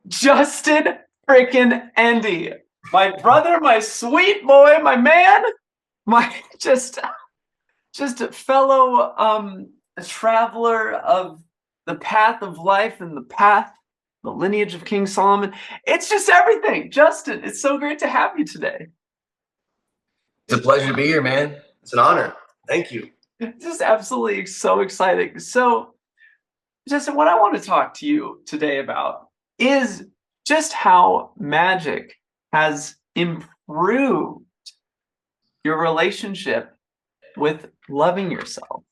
Justin freaking Endy. My brother, my sweet boy, my man, my just a fellow a traveler of the path of life and the lineage of King Solomon. It's just everything. Justin, it's so great to have you today. It's a pleasure to be here, man. It's an honor. Thank you. Just absolutely so exciting. So, Justin, what I want to talk to you today about is just how magic has improved your relationship with loving yourself.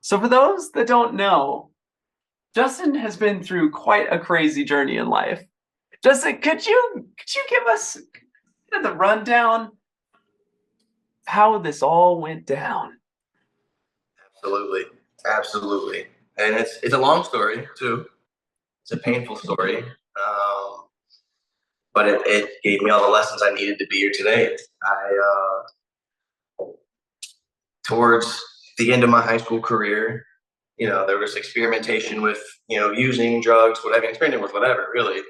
So, for those that don't know, Justin has been through quite a crazy journey in life. Justin, could you give us the rundown of how this all went down? Absolutely. Absolutely. And it's a long story too. It's a painful story. But it gave me all the lessons I needed to be here today. Towards the end of my high school career, there was experimentation with, using drugs, whatever, experimenting with whatever, really,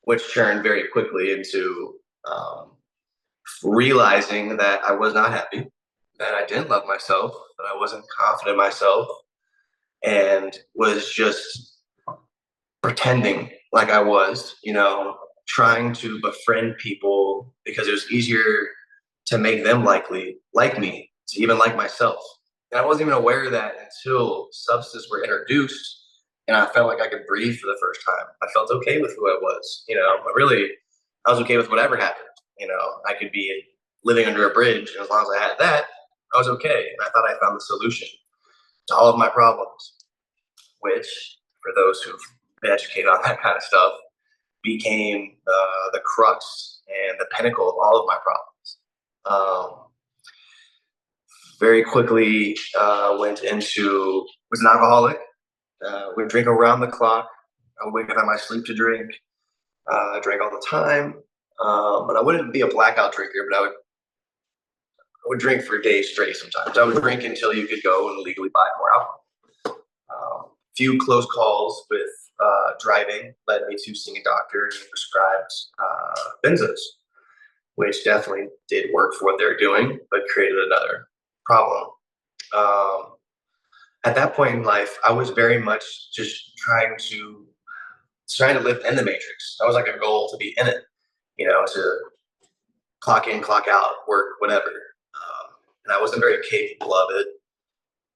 which turned very quickly into realizing that I was not happy, that I didn't love myself, that I wasn't confident in myself, and was just pretending like I was, trying to befriend people because it was easier to make them like me, to even like myself. And I wasn't even aware of that until substances were introduced and I felt like I could breathe for the first time. I felt okay with who I was, but really I was okay with whatever happened. I could be living under a bridge, and as long as I had that, I was okay. And I thought I found the solution to all of my problems, which, for those who've been educated on that kind of stuff, became the crux and the pinnacle of all of my problems. Very quickly went into, was an alcoholic, would drink around the clock. I would wake up out of my sleep to drink. I drank all the time. But I wouldn't be a blackout drinker, but I would drink for days straight sometimes. I would drink until you could go and legally buy more alcohol. Few close calls with driving led me to seeing a doctor and prescribed benzos, which definitely did work for what they're doing, but created another problem. At that point in life, I was very much just trying to live in the matrix. That was like a goal, to be in it, to clock in, clock out, work, whatever. And I wasn't very capable of it.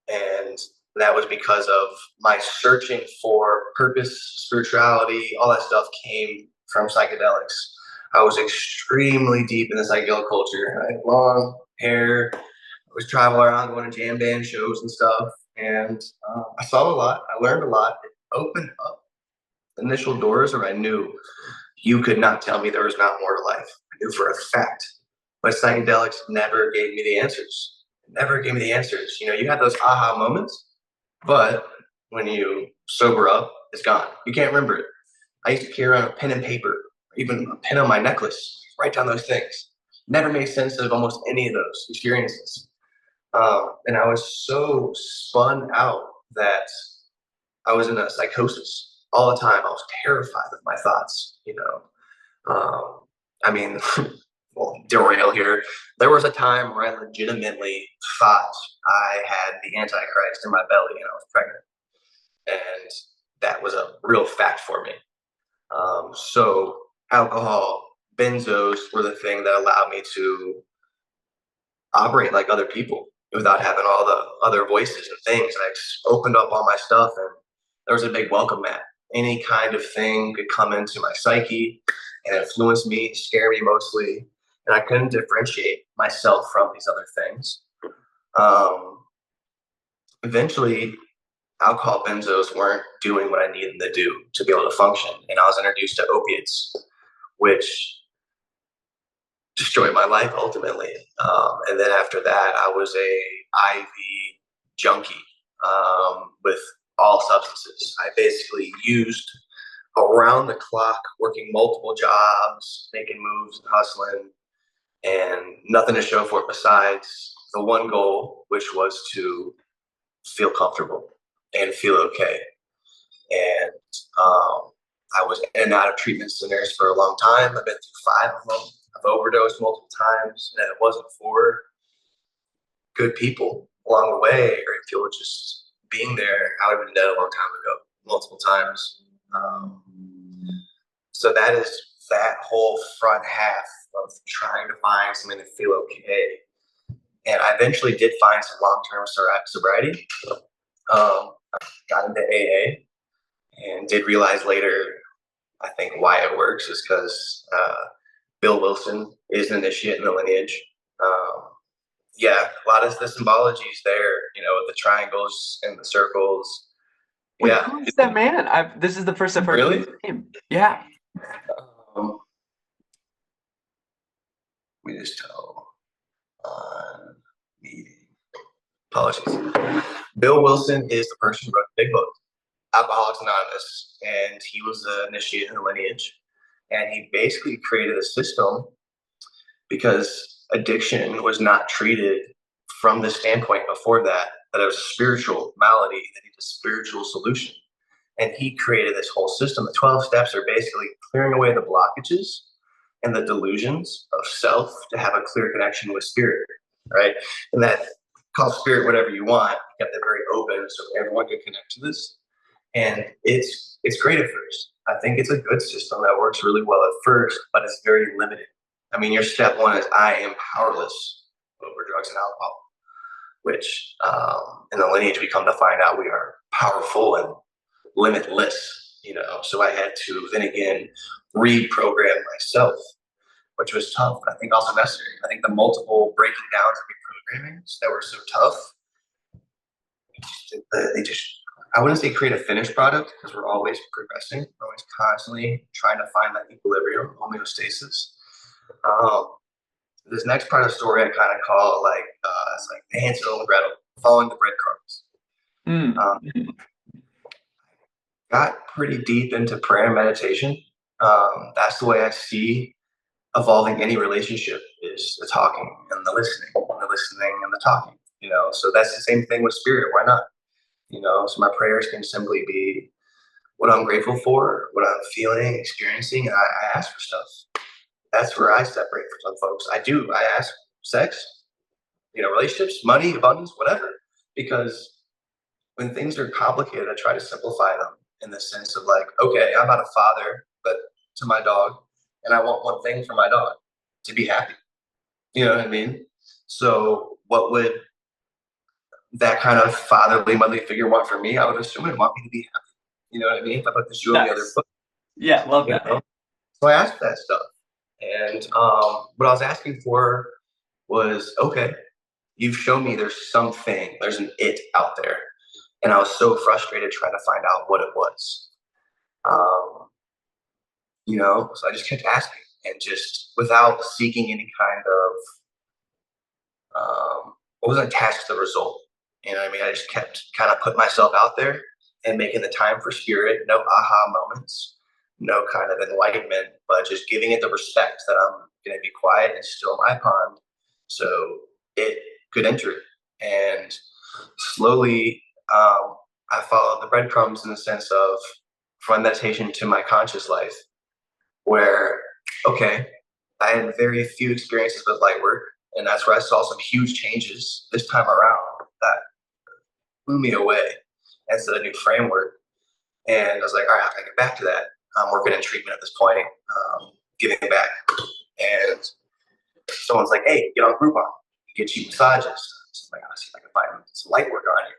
And that was because of my searching for purpose, spirituality, all that stuff came from psychedelics. I was extremely deep in the psychedelic culture. I had long hair. I was traveling around going to jam band shows and stuff. And I saw a lot. I learned a lot. It opened up initial doors where I knew you could not tell me there was not more to life. I knew for a fact. But psychedelics never gave me the answers. Never gave me the answers. You had those aha moments, but when you sober up, it's gone. You can't remember it. I used to carry around a pen and paper, or even a pen on my necklace, write down those things. Never made sense of almost any of those experiences. And I was so spun out that I was in a psychosis all the time. I was terrified of my thoughts, I mean, well, derail here. There was a time where I legitimately thought I had the Antichrist in my belly and I was pregnant. And that was a real fact for me. So alcohol, benzos were the thing that allowed me to operate like other people without having all the other voices and things. And I opened up all my stuff, and there was a big welcome mat. Any kind of thing could come into my psyche and influence me, scare me mostly. And I couldn't differentiate myself from these other things. Eventually, alcohol, benzos weren't doing what I needed them to do to be able to function. And I was introduced to opiates, which destroyed my life ultimately. And then after that, I was a IV junkie with all substances. I basically used around the clock, working multiple jobs, making moves and hustling, and nothing to show for it besides the one goal, which was to feel comfortable and feel okay. And was in and out of treatment centers for a long time. I've been through 5 of them. I've overdosed multiple times, and if it wasn't for good people along the way, or people just being there, I would have been dead a long time ago, multiple times. So that is that whole front half of trying to find something to feel okay. And I eventually did find some long-term sobriety. I got into AA and did realize later, I think why it works is because Bill Wilson is an initiate in the lineage. Yeah, a lot of the symbology is there, the triangles and the circles. Wait, Yeah. who is that man? This is the first I've heard Really? his name. Yeah. We just tell on meeting. Apologies. Bill Wilson is the person who wrote the big book, Alcoholics Anonymous, and he was an initiate in the lineage. And he basically created a system because addiction was not treated from the standpoint before that it was a spiritual malady that needed a spiritual solution. And he created this whole system. The 12 steps are basically clearing away the blockages and the delusions of self to have a clear connection with spirit, right? And that, call spirit whatever you want, kept it very open so everyone could connect to this. And it's great at first. I think it's a good system that works really well at first, but it's very limited. I mean, your step 1 is I am powerless over drugs and alcohol, which in the lineage we come to find out we are powerful and limitless, So I had to then again reprogram myself, which was tough, but I think also necessary. I think the multiple breaking downs and reprogrammings that were so tough, I wouldn't say create a finished product because we're always progressing. We're always constantly trying to find that equilibrium, homeostasis. This next part of the story I kind of call it's like the Hansel and Gretel, following the breadcrumbs. Got pretty deep into prayer and meditation. That's the way I see evolving any relationship is the talking and the listening and the talking, So that's the same thing with spirit. Why not? So my prayers can simply be what I'm grateful for, what I'm feeling, experiencing, and I ask for stuff. That's where I separate from some folks. I ask sex, relationships, money, abundance, whatever. Because when things are complicated, I try to simplify them in the sense of like, okay, I'm not a father, but to my dog, and I want one thing for my dog, to be happy. You know what I mean? So what would that kind of fatherly, motherly figure want for me? I would assume it want me to be happy. You know what I mean? If I put the shoe on the other foot. Yeah, love that. So I asked that stuff. And what I was asking for was, okay, you've shown me there's something, there's an it out there. And I was so frustrated trying to find out what it was. So I just kept asking and just without seeking any kind of, I wasn't attached to the result. I mean? I just kept kind of putting myself out there and making the time for spirit, no aha moments, no kind of enlightenment, but just giving it the respect that I'm going to be quiet and still in my pond so it could enter it. And slowly, I followed the breadcrumbs in the sense of from meditation to my conscious life, where, okay, I had very few experiences with light work, and that's where I saw some huge changes this time around that blew me away. It's a new framework. And I was like, all right, I gotta get back to that. I'm working in treatment at this point, giving back. And someone's like, hey, get on Groupon, get you massages. So I'm like, I'll see if I can find some light work on here.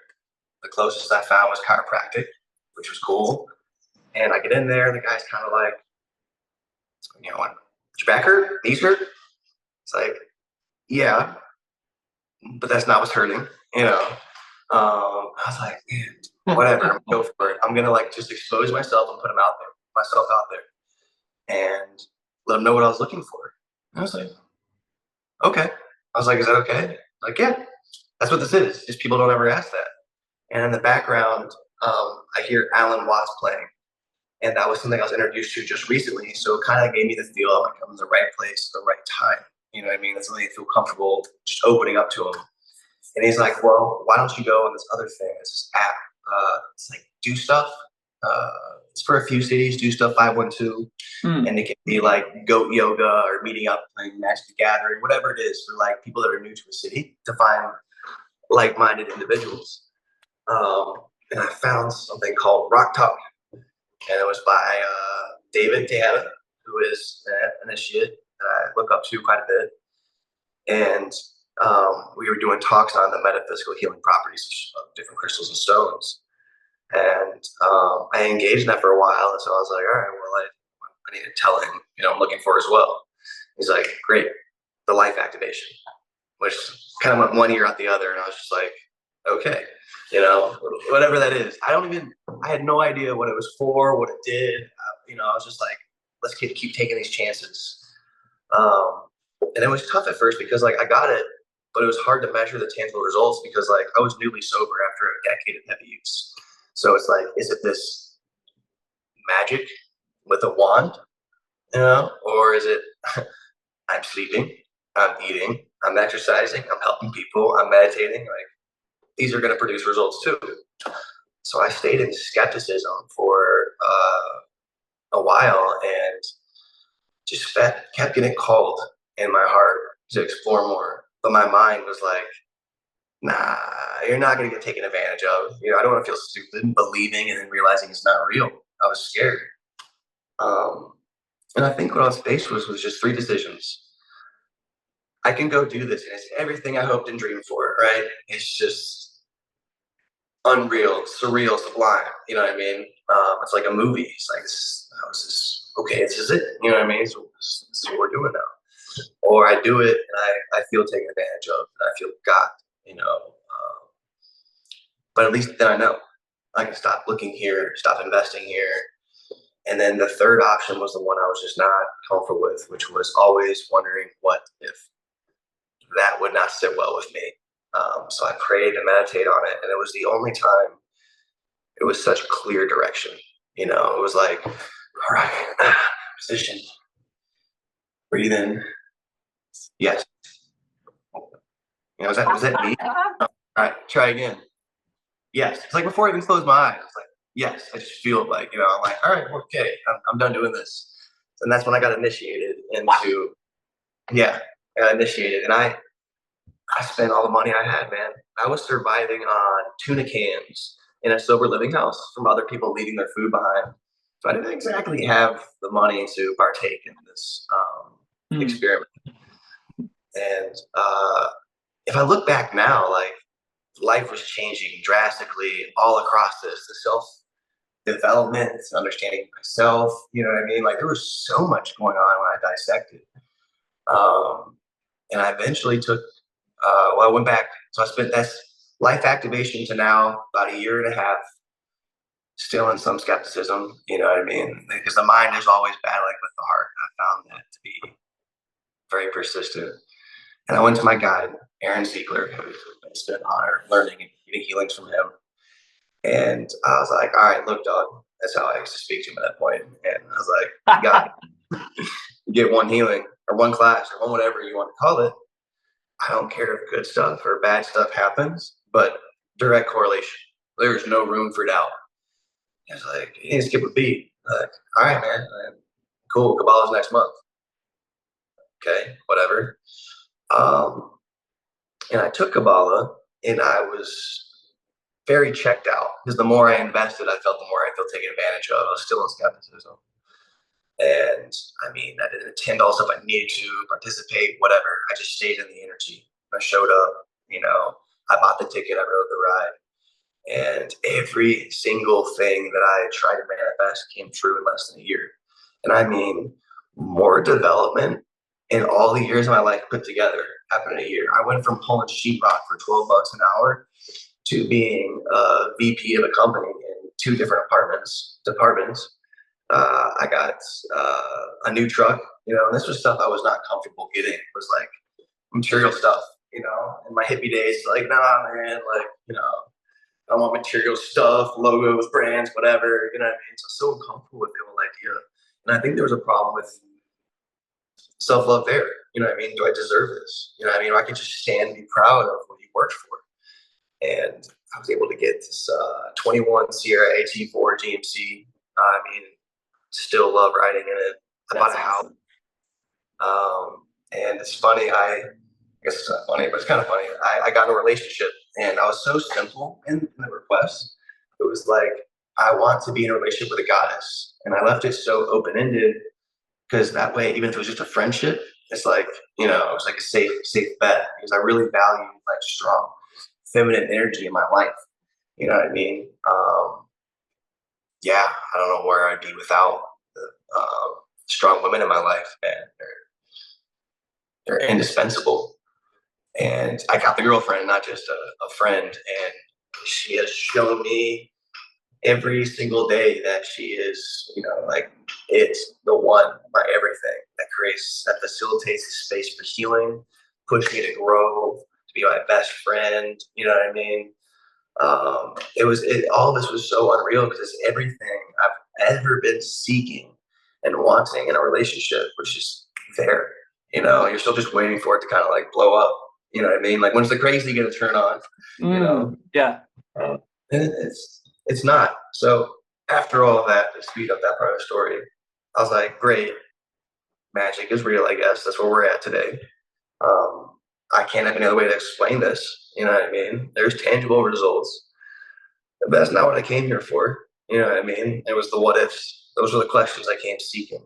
The closest I found was chiropractic, which was cool. And I get in there, and the guy's kind of like, what, your back hurt? Knees hurt? It's like, yeah, but that's not what's hurting, I was like, man, whatever, I'm gonna go for it. I'm gonna just expose myself and put myself out there, and let them know what I was looking for. And I was like, okay. I was like, is that okay? Like, yeah, that's what this is. Just people don't ever ask that. And in the background, I hear Alan Watts playing, and that was something I was introduced to just recently. So it kind of gave me the feel like I'm in the right place at the right time. You know what I mean? That's something I feel comfortable just opening up to him. And he's like, well, why don't you go on this other thing? It's this app. It's like Do Stuff. It's for a few cities, do stuff 512. Mm. And it can be like goat yoga or meeting up, playing Magic the Gathering, whatever it is for like people that are new to a city to find like-minded individuals. And I found something called Rock Talk, and it was by David Tejada, who is an initiate that I look up to quite a bit. And we were doing talks on the metaphysical healing properties of different crystals and stones. And I engaged in that for a while. And so I was like, all right, well, I need to tell him, I'm looking for as well. He's like, great, the life activation, which kind of went one ear out the other. And I was just like, okay, whatever that is. I had no idea what it was for, what it did. I was just like, let's keep taking these chances. And it was tough at first because like I got it, but it was hard to measure the tangible results because like I was newly sober after a decade of heavy use. So it's like, is it this magic with a wand, or is it I'm sleeping, I'm eating, I'm exercising, I'm helping people, I'm meditating. Like these are going to produce results too. So I stayed in skepticism for a while and just kept getting called in my heart to explore more. But my mind was like, nah, you're not going to get taken advantage of. I don't want to feel stupid believing and then realizing it's not real. I was scared. And I think what I was faced with was just 3 decisions. I can go do this, and it's everything I hoped and dreamed for, right? It's just unreal, surreal, sublime. You know what I mean? It's like a movie. It's like, okay, this is it. You know what I mean? So this is what we're doing now. Or I do it, and I feel taken advantage of, and I feel got, but at least then I know I can stop looking here, stop investing here. And then the third option was the one I was just not comfortable with, which was always wondering what if that would not sit well with me. So I prayed and meditated on it, and it was the only time it was such clear direction. It was like, all right, position, breathe in, yes. Was that me? All right, try again. Yes. It's like before I even closed my eyes, it's like, yes, I just feel it like, I'm like, all right, okay, I'm done doing this. And that's when I got initiated into, I got initiated. And I spent all the money I had, man. I was surviving on tuna cans in a sober living house from other people leaving their food behind. So I didn't exactly have the money to partake in this experiment. And if I look back now, like life was changing drastically all across this, the self-development, understanding myself, you know what I mean? Like there was so much going on when I dissected. And I eventually took, I went back. So I spent that life activation to now about a year and a half, still in some skepticism, you know what I mean? Because the mind is always battling with the heart. I found that to be very persistent. And I went to my guide, Aaron Ziegler, who it's been an honor learning and getting healings from him. And I was like, all right, look, dog, that's how I used to speak to him at that point. And I was like, you got you get one healing or one class or one whatever you want to call it. I don't care if good stuff or bad stuff happens, but direct correlation. There's no room for doubt. It's like, you need to skip a beat. Like, all right, man. Cool. Kabbalah's next month. Okay, whatever. And I took Kabbalah and I was very checked out because the more I invested, I felt the more I felt taken advantage of. I was still in skepticism. And I mean, I didn't attend all stuff I needed to participate, whatever. I just stayed in the energy. I showed up, I bought the ticket, I rode the ride. And every single thing that I tried to manifest came true in less than a year. And I mean, more development in all the years of my life put together happened in a year. I went from pulling sheetrock for $12 an hour to being a VP of a company in 2 different departments. I got a new truck, and this was stuff I was not comfortable getting. It was like material stuff, in my hippie days, like, nah, man, like, I want material stuff, logos, brands, whatever, you know what I mean? So uncomfortable with the whole idea. And I think there was a problem with self-love there. You know what I mean? Do I deserve this? You know what I mean? Or I could just stand and be proud of what you worked for. And I was able to get this 21 Sierra AT4 GMC I mean, still love riding in it. I bought That's a house. awesome. And it's funny. I guess it's not funny, but it's kind of funny. I got in a relationship, and I was so simple in the request. It was like, I want to be in a relationship with a goddess, and I left it so open ended because that way, even if it was just a friendship, it's like, it was like a safe bet because I really value like strong feminine energy in my life. You know what I mean? Yeah, I don't know where I'd be without strong women in my life, and they're indispensable. And I got the girlfriend, not just a friend. And she has shown me every single day that she is, like, it's the one, my everything, that facilitates a space for healing, push me to grow, to be my best friend. You know what I mean? All this was so unreal because it's everything I've ever been seeking and wanting in a relationship, which is there. You're still just waiting for it to kind of like blow up. You know what I mean? Like, when's the crazy gonna turn on? You know, Yeah. and it's not. So after all of that, to speed up that part of the story, I was like, great, magic is real. I guess that's where we're at today. Um, I can't have any other way to explain this. You know what I mean? There's tangible results, but that's not what I came here for. You know what I mean? It was the what ifs. Those were the questions I came seeking.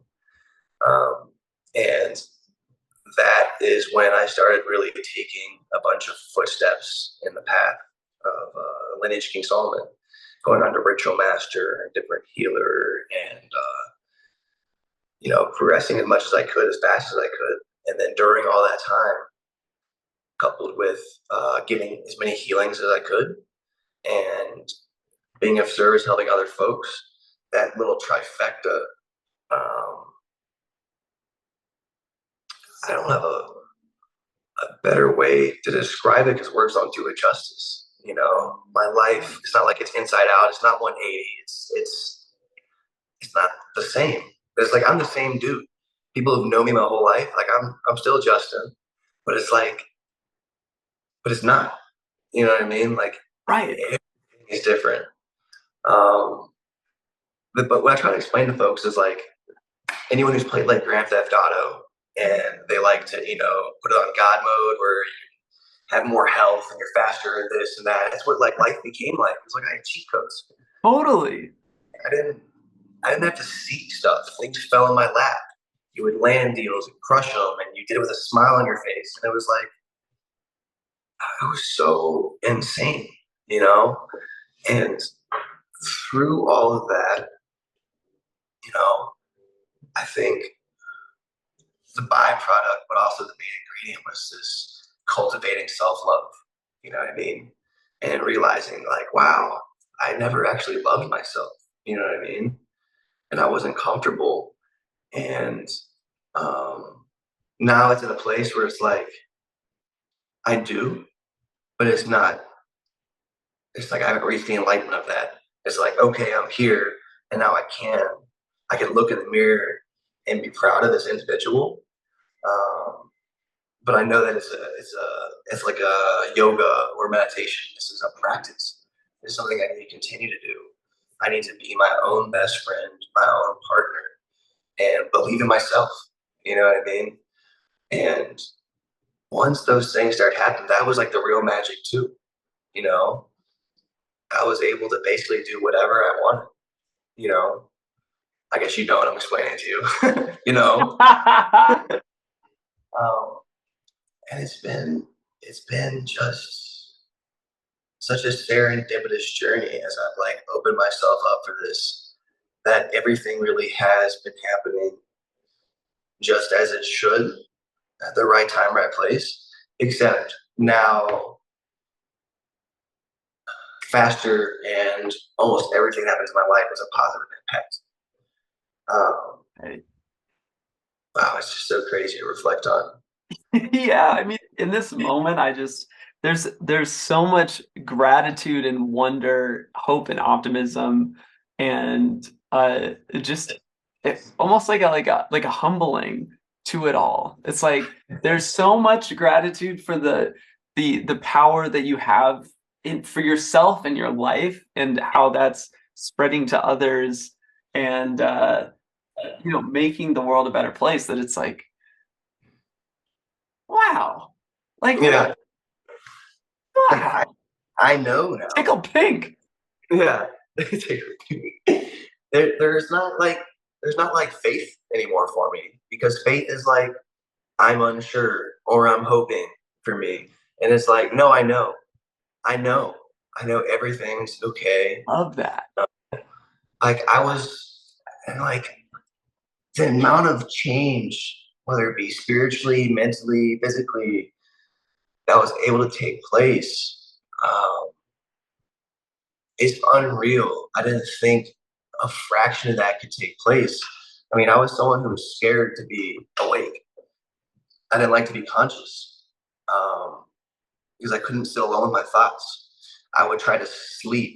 And that is when I started really taking a bunch of footsteps in the path of Lineage of King Salomon, going on to Ritual Master and different healer, and progressing as much as I could, as fast as I could. And then during all that time, coupled with getting as many healings as I could, and being of service, helping other folks, that little trifecta. Um, I don't have a better way to describe it because words don't do it justice. My life, it's not like it's inside out. It's not 180. It's not the same. It's like I'm the same dude. People have known me my whole life. Like I'm still Justin, but it's not. You know what I mean? Like, Right. everything is different. Um, but what I try to explain to folks is like anyone who's played like Grand Theft Auto and they like to, put it on God mode where have more health and you're faster and this and that. That's what like life became like. It was like I had cheat codes. Totally. I didn't I didn't have to seek stuff. Things fell in my lap. You would land deals and crush them, and you did it with a smile on your face. And it was like it was so insane, you know. And through all of that, you know, I think the byproduct, but also the main ingredient, was this cultivating self love. You know what I mean? And realizing, like, wow, I never actually loved myself. You know what I mean? And I wasn't comfortable. And um, now it's in a place where it's like, I do, but it's not, it's like I haven't reached the enlightenment of that. It's like, okay, I'm here. And now I can look in the mirror and be proud of this individual. Um, but I know that it's like a yoga or meditation. This is a practice. It's something I need to continue to do. I need to be my own best friend, my own partner, and believe in myself. You know what I mean? And once those things start happening, that was like the real magic too. You know, I was able to basically do whatever I wanted. You know, I guess you know what I'm explaining to you. you know, um, and it's been just such a serendipitous journey as I've like opened myself up for this. That everything really has been happening just as it should at the right time, right place. Except now faster, and almost everything that happens in my life has a positive impact. Um, Right. wow, it's just so crazy to reflect on. Yeah, I mean, in this moment, there's so much gratitude and wonder, hope and optimism, and just almost like a humbling to it all. It's like there's so much gratitude for the power that you have for yourself and your life, and how that's spreading to others. and making the world a better place, that it's like, wow, like, Yeah. Like wow, I know now. tickle pink. Yeah. There's not like faith anymore for me, because faith is like I'm unsure or I'm hoping for me. And it's like, no, I know, I know everything's okay. Love that. Like I was, and like the amount of change, whether it be spiritually, mentally, physically, that was able to take place, is unreal. I didn't think a fraction of that could take place. I mean, I was someone who was scared to be awake. I didn't like to be conscious, um, because I couldn't sit alone with my thoughts. I would try to sleep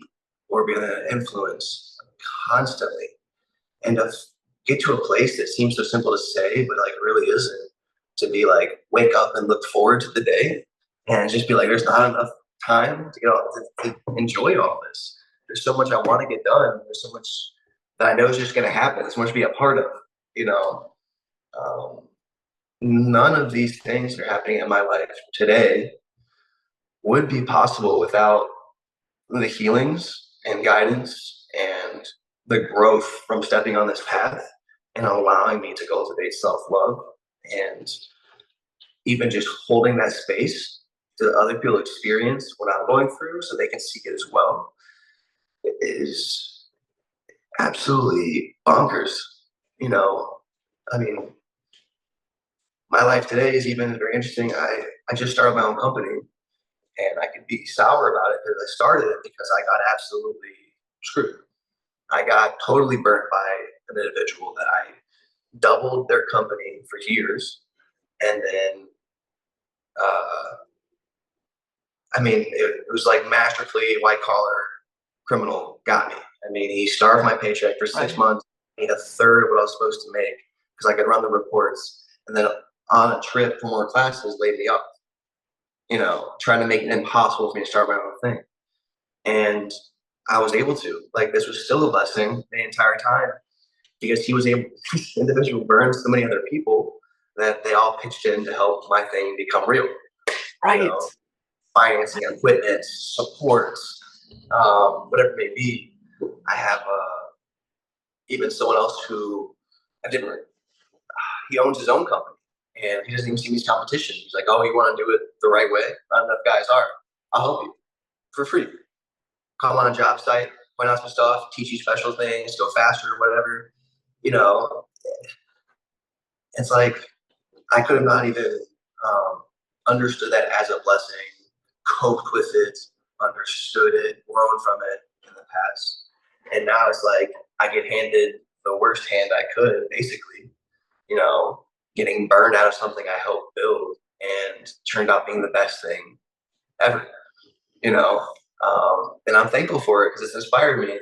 or be under an influence constantly. And to get to a place that seems so simple to say, but like really isn't, to be like, wake up and look forward to the day and just be like, there's not enough time to, to enjoy all this. There's so much I want to get done. There's so much that I know is just going to happen. There's so much to be a part of, you know. Um, None of these things that are happening in my life today would be possible without the healings and guidance and the growth from stepping on this path and allowing me to cultivate self-love, and even just holding that space to other people experience what I'm going through so they can see it as well. It is absolutely bonkers. You know, I mean, my life today is even very interesting. I just started my own company, and I could be sour about it because I started it because I got absolutely screwed. I got totally burnt by an individual that I doubled their company for years, and then uh, I mean, it was like masterfully white collar criminal got me. I mean, he starved my paycheck for six Right. months, made a third of what I was supposed to make because I could run the reports, and then on a trip for more classes, laid me off. Trying to make it impossible for me to start my own thing. And I was able to. Like, this was still a blessing the entire time, because he was able, this individual burned so many other people that they all pitched in to help my thing become real. You Right. know, financing, equipment, support, whatever it may be. I have even someone else who I didn't. He owns his own company, and he doesn't even see me as competition. He's like, "Oh, you want to do it the right way? Not enough guys are. I'll help you for free. Come on a job site, point out some stuff, teach you special things, go faster, whatever." You know, it's like I could have not even um, understood that as a blessing, coped with it, understood it, grown from it in the past. And now it's like I get handed the worst hand I could, basically, you know, getting burned out of something I helped build and turned out being the best thing ever, you know. And I'm thankful for it because it's inspired me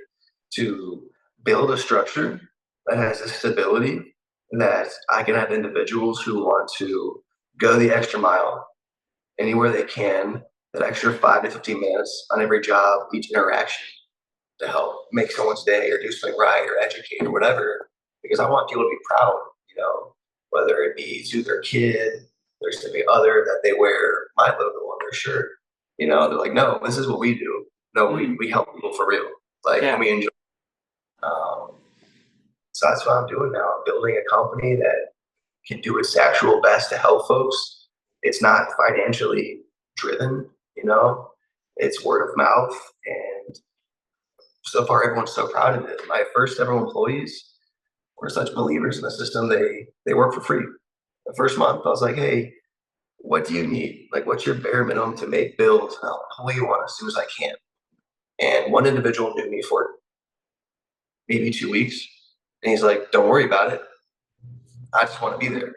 to build a structure that has a stability, that I can have individuals who want to go the extra mile anywhere they can, that extra 5 to 15 minutes on every job, each interaction, to help make someone's day or do something right or educate or whatever. Because I want people to be proud, whether it be to their kid, their significant other, that they wear my logo on their shirt. They're like, no, this is what we do. No, we, Mm. we help people for real. Like, and Yeah. we enjoy. Um, so that's what I'm doing now. I'm building a company that can do its actual best to help folks. It's not financially driven, you know, it's word of mouth. And so far, everyone's so proud of it. My first several employees were such believers in the system. They work for free. The first month, I was like, hey, what do you need? Like, what's your bare minimum to make bills? And I'll pull you on as soon as I can. And one individual knew me for maybe 2 weeks. And he's like, don't worry about it. I just want to be there.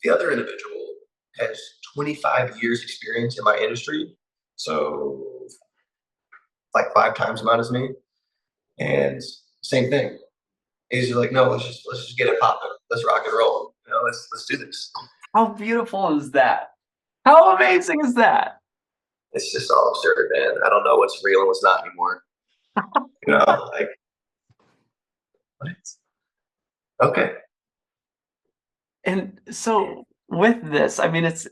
The other individual has 25 years experience in my industry. So like 5 times the amount as me. And same thing. He's just like, no, let's just get it popping. Let's rock and roll. Let's do this. How beautiful is that? How amazing is that? It's just all absurd, man. I don't know what's real and what's not anymore. Like What? Okay. And so with this, I mean, it's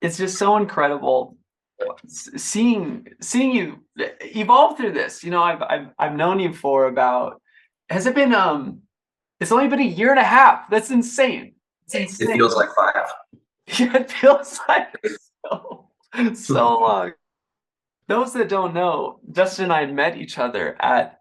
just so incredible seeing you evolve through this. You know, I've known you for about, has it been it's only been a year and a half. That's insane. It's It insane. feels like 5. Yeah, it feels like so long. Those that don't know, Justin and I met each other at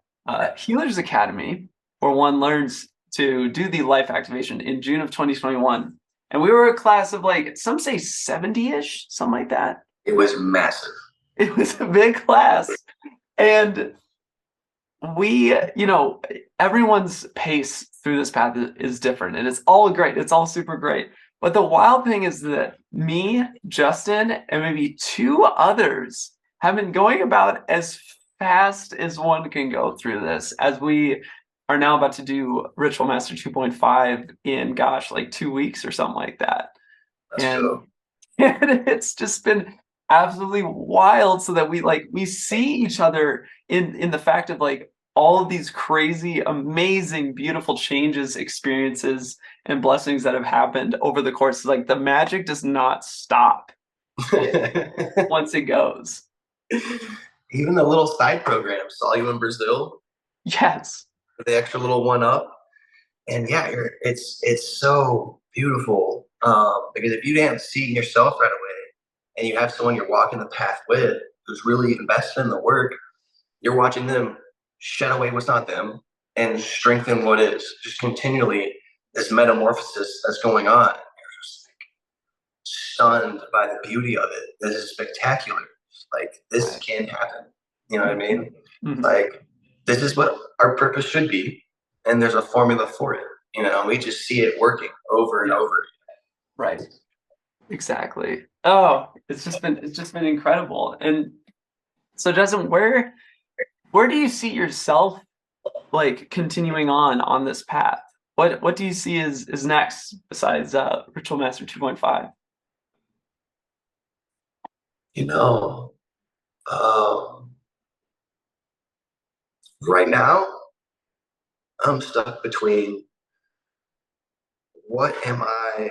Healers Academy, where one learns to do the life activation in June of 2021. And we were a class of like, some say 70-ish, something like that. It was massive. It was a big class. And we, you know, everyone's pace through this path is different, and it's all great. It's all super great. But the wild thing is that me, Justin, and maybe 2 others have been going about as fast as one can go through this, as we are now about to do Ritual Master 2.5 in, gosh, like 2 weeks or something like that. Let's And, go. and it's just been absolutely wild, so that we see each other in the fact of like all of these crazy, amazing, beautiful changes, experiences, and blessings that have happened over the course. Like the magic does not stop once it goes. Even the little side program, saw you in Brazil, Yes. with the extra little one up. And yeah, it's so beautiful. Because if you didn't see yourself right away and you have someone you're walking the path with who's really invested in the work, you're watching them shed away what's not them and strengthen what is. Just continually this metamorphosis that's going on. You're just like stunned by the beauty of it. This is spectacular. Like this can happen. You know what I mean? Mhm. Like this is what our purpose should be, and there's a formula for it. You know, we just see it working over and Yeah. over. Right. Exactly. Oh, it's just been incredible. And so Justin, where do you see yourself like continuing on this path? What do you see is next besides Ritual Master 2.5? You know, um, right now I'm stuck between what am I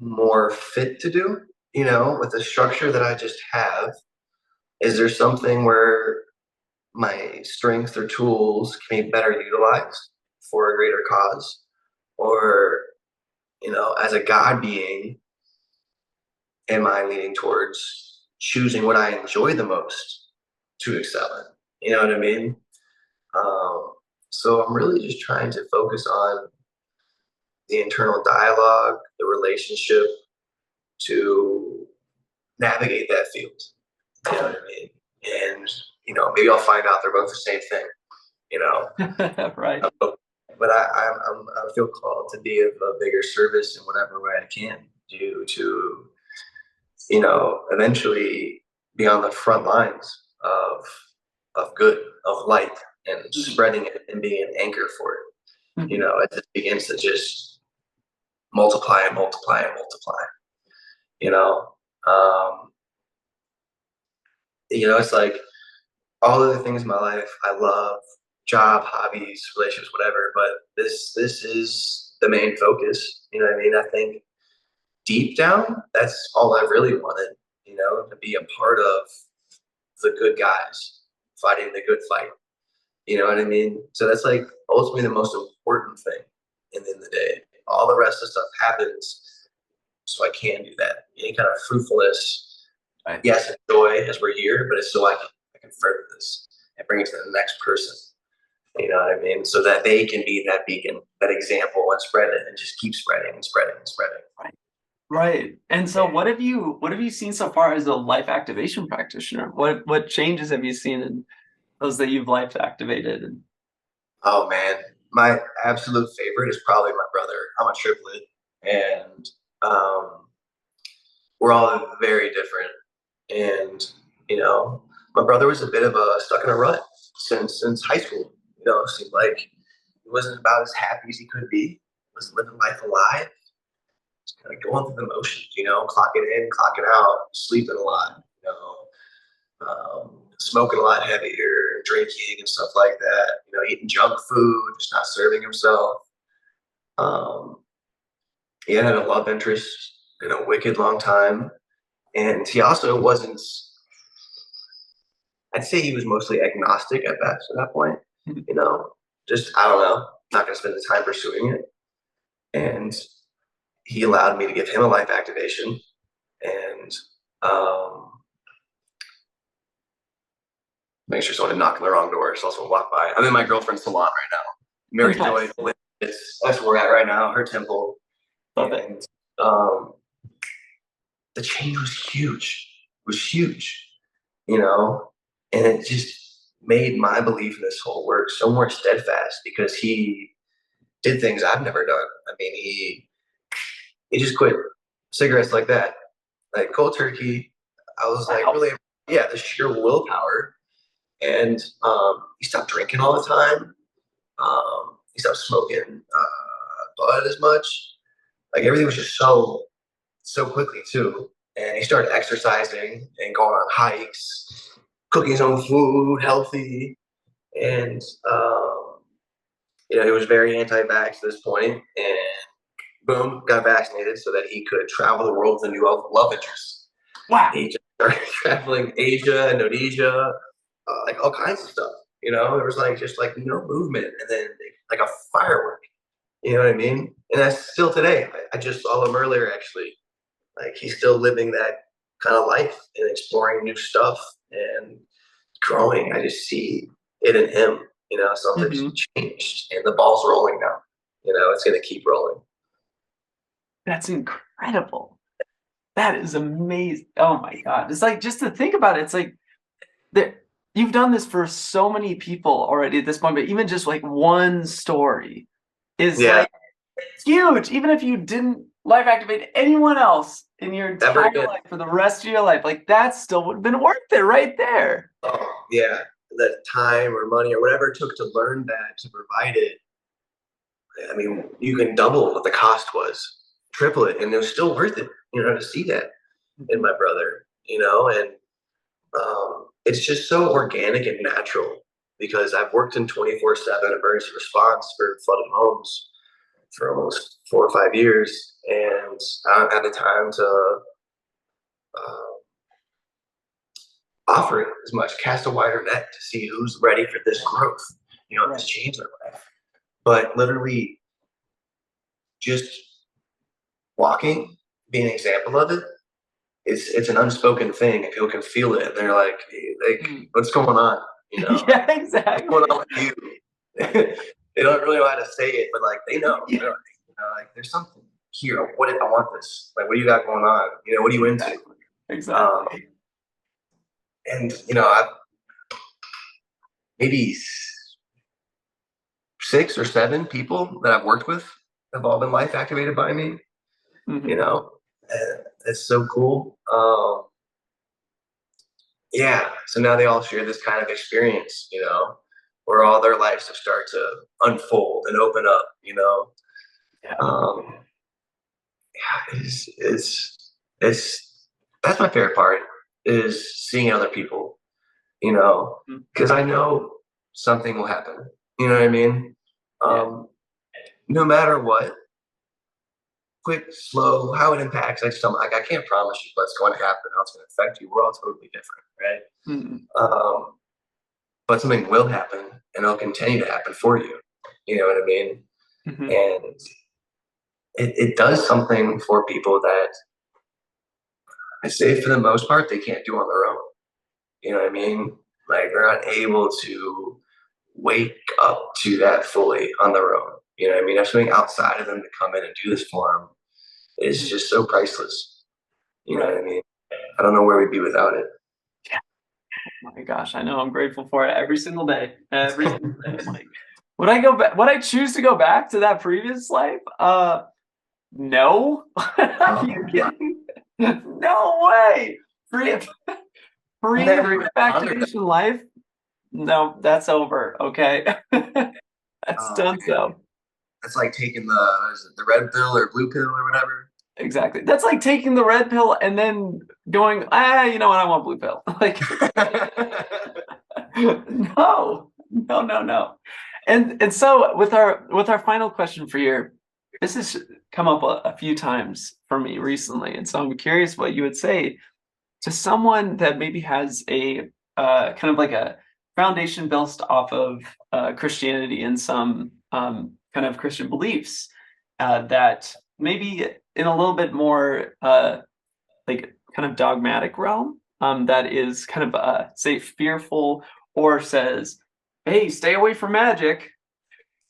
more fit to do? You know, with the structure that I just have, is there something where my strengths or tools can be better utilized for a greater cause? Or, you know, as a God being, am I leaning towards choosing what I enjoy the most to excel in? You know what I mean? Um, so I'm really just trying to focus on the internal dialogue, the relationship to navigate that field. You know what I mean? And, you know, maybe I'll find out they're both the same thing, you know? Right. But I feel called to be of a bigger service in whatever way I can do to, you know, eventually be on the front lines of good, of light, and spreading it and being an anchor for it. You Mhm. know, it just begins to just multiply and multiply and multiply. You know, um, it's like all of the things in my life I love, job, hobbies, relationships, whatever. But this is the main focus. You know what I mean? I think deep down, that's all I really wanted. You know, to be a part of the good guys fighting the good fight. You know what I mean? So that's like ultimately the most important thing in the end of the day. All the rest of the stuff happens so I can do that. Any kind of fruitfulness, Right. yes, enjoy as we're here, but it's so I can further this and bring it to the next person. You know what I mean? So that they can be that beacon, that example, and spread it and just keep spreading and spreading and spreading. Right. Right. And so what have you seen so far as a life activation practitioner? What changes have you seen in those that you've life activated? And Oh man, my absolute favorite is probably my brother. I'm a triplet, and um, we're all very different. And you know, my brother was a bit of a stuck in a rut since high school. You know, it seemed like he wasn't about as happy as he could be. He was living life alive, just kind of going through the motions. You know, clocking in, clocking out, sleeping a lot. You know, smoking a lot heavier, drinking and stuff like that. You know, eating junk food, just not serving himself. Um, he had a love interest in a wicked long time, and he also wasn't. I'd say he was mostly agnostic at best at that point. You know, just I don't know, not going to spend the time pursuing it. And he allowed me to give him a life activation, and um, make sure someone didn't knock on the wrong door. So someone walk by. I'm in my girlfriend's salon right now. Mary Joy, that's where we're at right now. Her temple, Love it. and the change was huge. It was huge, you know, and it just made my belief in this whole work so more steadfast because he did things I've never done. I mean, he just quit cigarettes like that, like cold turkey. I was like, really, yeah, the sheer willpower. And he stopped drinking all the time. He stopped smoking bud as much. Like everything was just so quickly too. And he started exercising and going on hikes, cooking his own food, healthy, and you know, he was very anti-vax at this point, and boom, got vaccinated so that he could travel the world with a new love interest. Wow. He just started traveling Asia, Indonesia, like all kinds of stuff. You know, there was like just like no movement, and then like a firework. You know what I mean? And that's still today. I just saw him earlier, actually. Like he's still living that kind of life and exploring new stuff and growing. I just see it in him. You know, something's changed, and the ball's rolling now. You know, it's going to keep rolling. That's incredible. That is amazing. Oh my God. It's like, just to think about it, it's like you've done this for so many people already at this point, but even just like one story is like huge. Even if you didn't life activate anyone else in your entire life for the rest of your life, like that still would have been worth it right there. Oh, yeah. That time or money or whatever it took to learn that, to provide it. I mean, you can double what the cost was, triple it, and it was still worth it, you know, to see that in my brother, you know, and it's just so organic and natural because I've worked in 24/7 emergency response for flooded homes for almost 4 or 5 years, and I don't have the time to offer it as much, cast a wider net to see who's ready for this growth, you know, this change in their life. But literally just walking, being an example of it, it's an unspoken thing, and people can feel it. And they're like, what's going on? You know, yeah, exactly. What's going on with you? They don't really know how to say it, but like they know. Like, you know, like there's something here. What I want this? Like, what do you got going on? You know, what are you into? Exactly. And you know, I've maybe 6 or 7 people that I've worked with have all been life activated by me. You know, and it's so cool. Yeah, so now they all share this kind of experience, you know, where all their lives have started to unfold and open up, you know. Yeah, it's that's my favorite part, is seeing other people, you know, because I know something will happen. You know what I mean? No matter what, quick, slow, how it impacts, I can't promise you what's going to happen, how it's going to affect you. We're all totally different, right? But something will happen, and it'll continue to happen for you. You know what I mean? And it does something for people that I say for the most part they can't do on their own. You know what I mean? Like they're not able to wake up to that fully on their own. You know what I mean? There's something outside of them to come in and do this for them is just so priceless. You know what I mean? I don't know where we'd be without it. Yeah. Oh my gosh, I know. I'm grateful for it every single day. Every single day. Like, would I go back? Would I choose to go back to that previous life? No. Are you kidding? No way. Free activation life? No, that's over. Okay. That's done. So that's like taking the red pill or blue pill or whatever. Exactly. That's like taking the red pill and then going, you know what, I want blue pill. Like No, no, no, no. And so with our final question for you, this has come up a few times for me recently, and so I'm curious what you would say to someone that maybe has a kind of like a foundation built off of Christianity and some kind of Christian beliefs that maybe in a little bit more like kind of dogmatic realm that is kind of say fearful or says, "Hey, stay away from magic."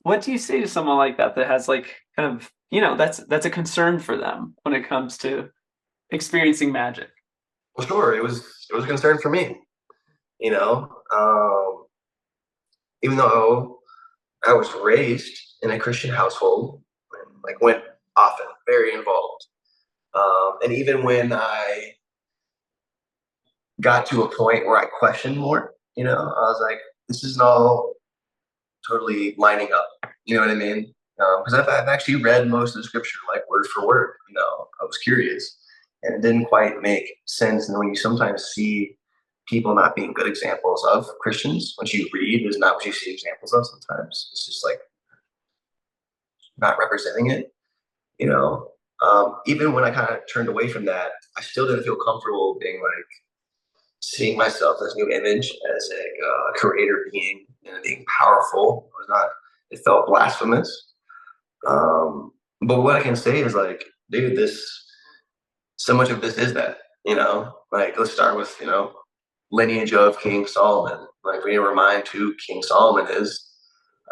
What do you say to someone like that that has like kind of that's a concern for them when it comes to experiencing magic? Well, sure, it was a concern for me. You know, even though I was raised in a Christian household, and, like went often, very involved. And even when I got to a point where I questioned more, I was like, this isn't all totally lining up. You know what I mean? Because I've actually read most of the scripture like word for word. I was curious, and it didn't quite make sense. And when you sometimes see people not being good examples of Christians, what you read is not what you see examples of. Sometimes it's just like not representing it. You know, even when I kind of turned away from that, I still didn't feel comfortable being like seeing myself as new image as a creator being and being powerful. It was not. It felt blasphemous. But what I can say is like, dude, this so much of this is that. Like let's start with lineage of King Solomon. Like we need to remind who King Solomon is,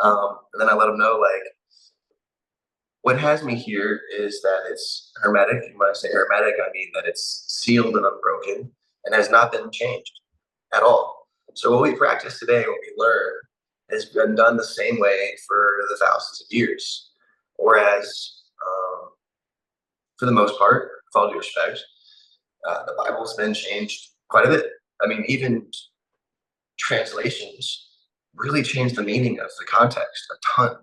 and then I let him know like what has me here is that it's hermetic. And when I say hermetic, I mean that it's sealed and unbroken and has not been changed at all. So what we practice today, what we learn, has been done the same way for the thousands of years. Whereas, for the most part, with all due respect, the Bible's been changed quite a bit. I mean, even translations really change the meaning of the context a ton.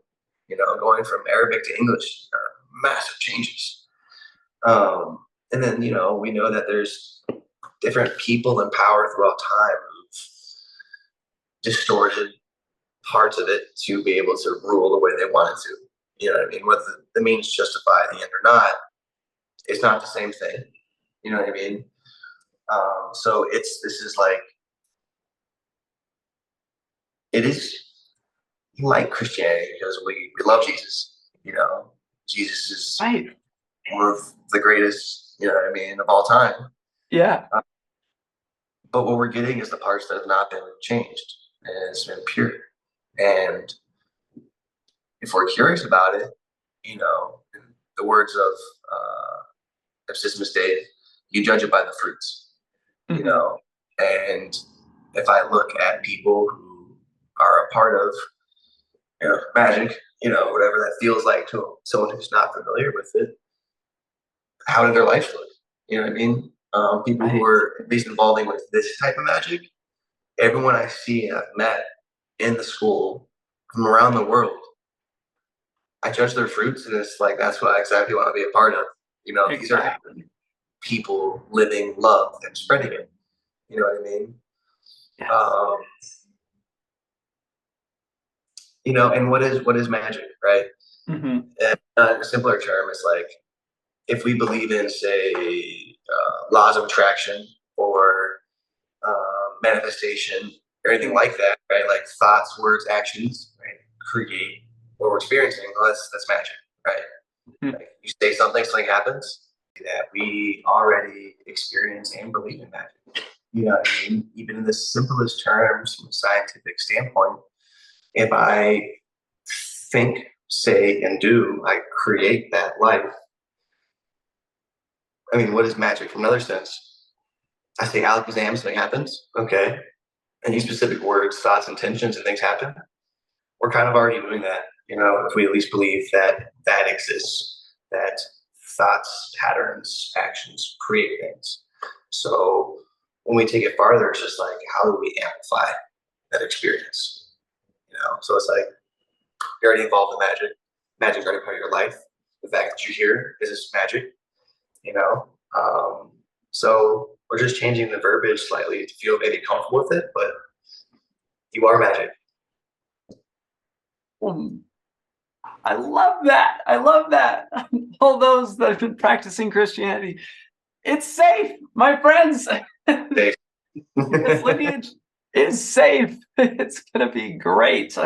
Going from Arabic to English are massive changes. And then, we know that there's different people in power throughout time who've distorted parts of it to be able to rule the way they wanted to. You know what I mean? Whether the means justify the end or not, it's not the same thing. You know what I mean? So this is like, it is like Christianity because we love Jesus. Jesus is Right. one of the greatest, what I mean, of all time. Yeah. But what we're getting is the parts that have not been changed and it's been pure. And if we're curious about it, in the words of Absismus Dave, you judge it by the fruits, you Hmm. know. And if I look at people who are a part of, magic, whatever that feels like to someone who's not familiar with it, how did their life look? You know what I mean? People who Right. are at least involving with this type of magic, everyone I see and I've met in the school from around the world, I judge their fruits, and it's like that's what I exactly want to be a part of. These are Exactly. people living love and spreading it. You know what I mean? Yes. Um, and what is magic, right? Hmm. And in a simpler term, it's like if we believe in, say, laws of attraction or manifestation or anything like that, right? Like thoughts, words, actions, right? Create what we're experiencing. Well, that's magic, right? Hmm. Like you say something happens that we already experience and believe in magic. You know what I mean? Even in the simplest terms from a scientific standpoint, if I think, say, and do, I create that life. I mean, what is magic from another sense? I say Alakazam, something happens. Okay. And use specific words, thoughts, intentions, and things happen. We're kind of already doing that, if we at least believe that that exists, that thoughts, patterns, actions create things. So when we take it farther, it's just like, how do we amplify that experience? So it's like you're already involved in magic. Magic's already part of your life. The fact that you're here is just magic, you know. So we're just changing the verbiage slightly to feel maybe comfortable with it, but You are magic. Um, I love that. I love that. All those that have been practicing Christianity, it's safe, my friends. Safe. This lineage is safe. It's gonna be great.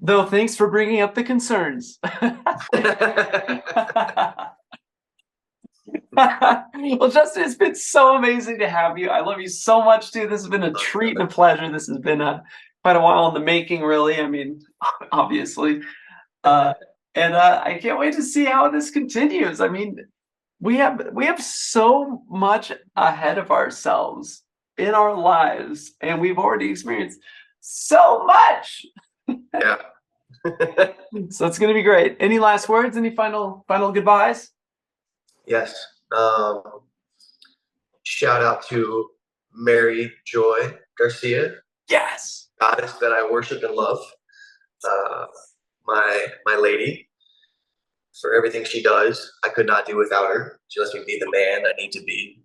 Though, thanks for bringing up the concerns. Well, Justin, it's been so amazing to have you. I love you so much, dude. This has been a treat and a pleasure. This has been quite a while in the making, really. I mean, obviously. And I can't wait to see how this continues. I mean, we have so much ahead of ourselves in our lives, and we've already experienced so much. Yeah. So it's going to be great. Any last words? Any final goodbyes? Yes. Shout out to Mary Joy Garcia, Yes. goddess that I worship and love. My lady, for everything she does. I could not do without her. She lets me be the man I need to be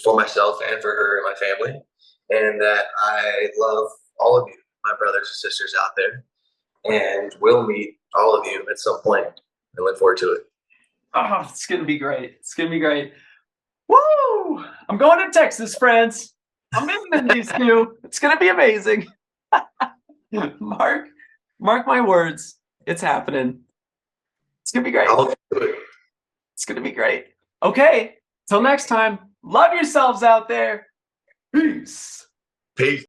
for myself and for her and my family. And that I love all of you, my brothers and sisters out there, and will meet all of you at some point. I look forward to it. Oh, it's going to be great. It's going to be great. Woo! I'm going to Texas, friends. I'm in these two. It's going to be amazing. Mark my words. It's happening. It's going to be great. I'll do it. It's going to be great. Okay. Till next time. Love yourselves out there. Peace. Peace.